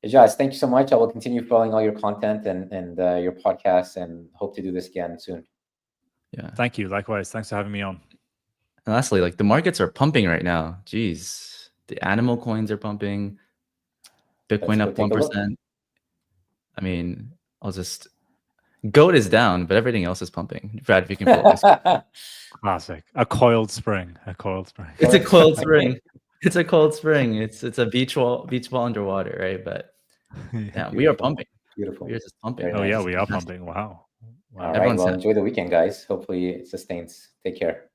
Ejaaz, thank you so much. I will continue following all your content and your podcasts, and hope to do this again soon. Yeah. Thank you. Likewise. Thanks for having me on. And lastly, the markets are pumping right now. Jeez. The animal coins are pumping. Bitcoin up 1%. I mean, GOAT is down, but everything else is pumping. Brad, if you can pull this. Classic. A coiled spring. It's a coiled spring. It's a cold spring. It's a beach ball underwater, right? But yeah, we are pumping. Beautiful. We are just pumping. Yeah, we are pumping. Wow. All right. Well, enjoy the weekend, guys. Hopefully it sustains. Take care.